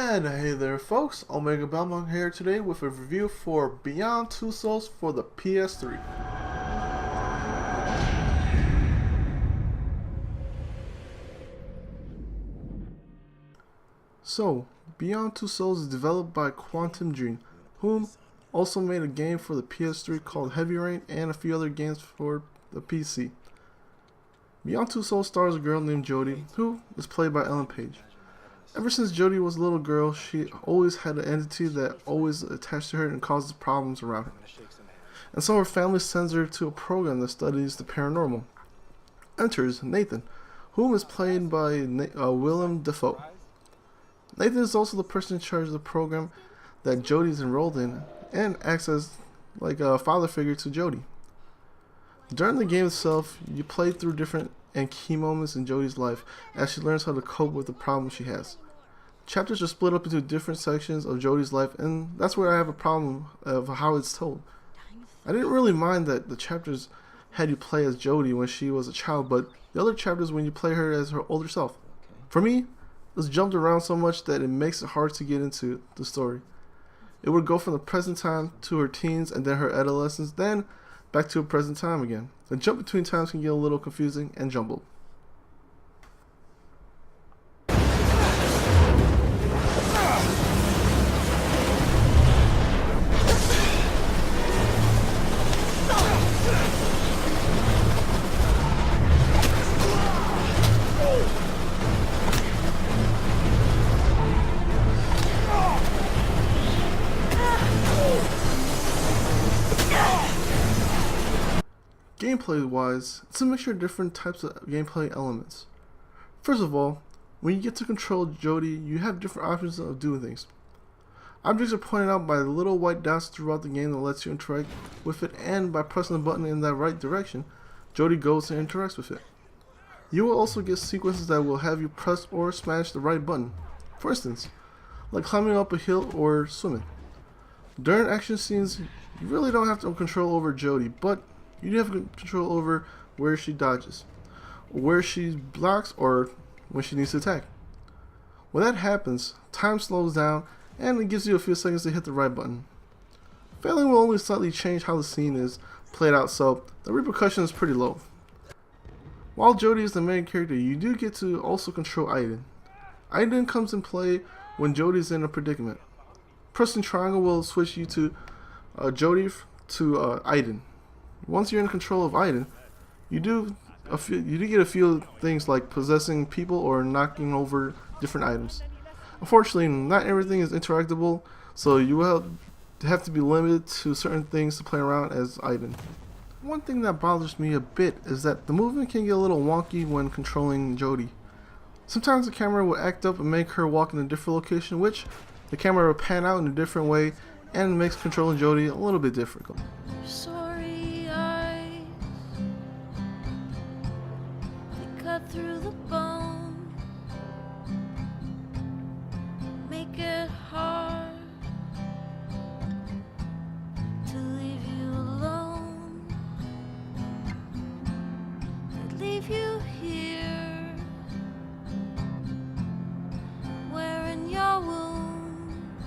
And hey there folks, Omegabalmung here today with a review for Beyond Two Souls for the PS3. So, Beyond Two Souls is developed by Quantic Dreams, whom also made a game for the PS3 called Heavy Rain and a few other games for the PC. Beyond Two Souls stars a girl named Jodie, who is played by Ellen Page. Ever since Jodie was a little girl, she always had an entity that always attached to her and causes problems around her. And so her family sends her to a program that studies the paranormal. Enters Nathan, whom is played by Willem Dafoe. Nathan is also the person in charge of the program that Jodie is enrolled in and acts as like a father figure to Jodie. During the game itself, you play through different and key moments in Jodie's life as she learns how to cope with the problems she has. Chapters are split up into different sections of Jodie's life, and that's where I have a problem of how it's told. I didn't really mind that the chapters had you play as Jodie when she was a child, but the other chapters when you play her as her older self. For me, it's jumped around so much that it makes it hard to get into the story. It would go from the present time to her teens and then her adolescence, then back to her present time again. The jump between times can get a little confusing and jumbled. Gameplay wise, it's a mixture of different types of gameplay elements. First of all, when you get to control Jodie, you have different options of doing things. Objects are pointed out by little white dots throughout the game that lets you interact with it, and by pressing the button in that right direction, Jodie goes and interacts with it. You will also get sequences that will have you press or smash the right button, for instance, like climbing up a hill or swimming. During action scenes, you really don't have to control over Jodie, but you do have control over where she dodges, where she blocks, or when she needs to attack. When that happens, time slows down and it gives you a few seconds to hit the right button. Failing will only slightly change how the scene is played out, so the repercussion is pretty low. While Jodie is the main character, you do get to also control Aiden. Aiden comes in play when Jodie is in a predicament. Pressing triangle will switch you to Jodie to Aiden. Once you're in control of Aiden, you do get a few things like possessing people or knocking over different items. Unfortunately, not everything is interactable, so you will have to be limited to certain things to play around as Aiden. One thing that bothers me a bit is that the movement can get a little wonky when controlling Jodie. Sometimes the camera will act up and make her walk in a different location, which the camera will pan out in a different way and makes controlling Jodie a little bit difficult. Through the bone, make it hard to leave you alone. I'd leave you here, wearing your wounds,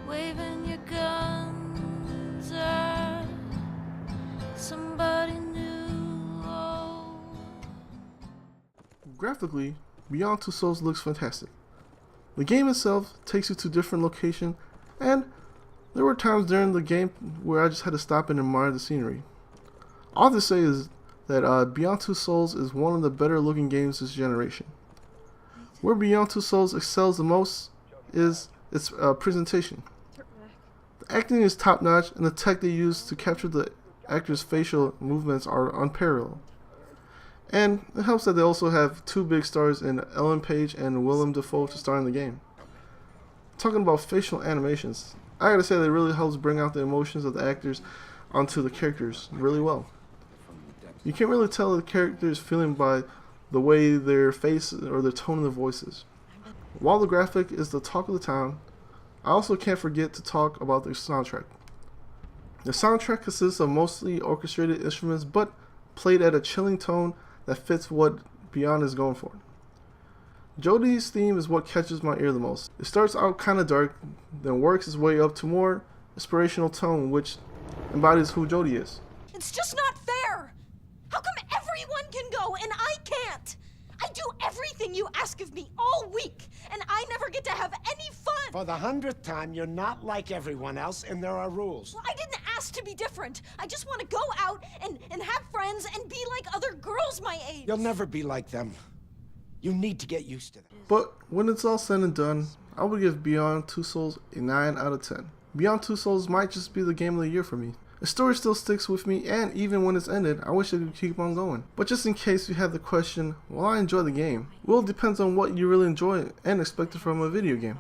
waving your guns at somebody new. Graphically, Beyond Two Souls looks fantastic. The game itself takes you to different locations, and there were times during the game where I just had to stop and admire the scenery. All to say is that Beyond Two Souls is one of the better looking games this generation. Where Beyond Two Souls excels the most is its presentation. The acting is top notch, and the tech they use to capture the actors' facial movements are unparalleled. And it helps that they also have two big stars in Ellen Page and Willem Dafoe to star in the game. Talking about facial animations, I gotta say that it really helps bring out the emotions of the actors onto the characters really well. You can't really tell the characters' feeling by the way their face or the tone of their voices. While the graphic is the talk of the town, I also can't forget to talk about the soundtrack. The soundtrack consists of mostly orchestrated instruments, but played at a chilling tone that fits what Beyond is going for. Jodie's theme is what catches my ear the most. It starts out kinda dark, then works its way up to more inspirational tone, which embodies who Jodie is. It's just not fair! How come everyone can go and I can't? I do everything you ask of me all week, and I never get to have any fun! For the 100th time, you're not like everyone else, and there are rules. Well, I didn't ask to be different. I just want to go out and have friends and be like other girls my age. You'll never be like them. You need to get used to them. But when it's all said and done, I would give Beyond Two Souls a 9 out of 10. Beyond Two Souls might just be the game of the year for me. The story still sticks with me, and even when it's ended, I wish it could keep on going. But just in case you have the question, will I enjoy the game? Well, it depends on what you really enjoy and expect from a video game.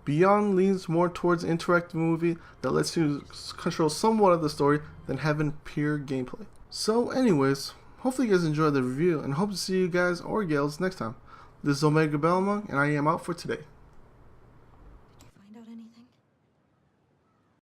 Beyond leans more towards an interactive movie that lets you control somewhat of the story than having pure gameplay. So anyways, hopefully you guys enjoyed the review, and hope to see you guys or gals next time. This is Omegabalmung, and I am out for today.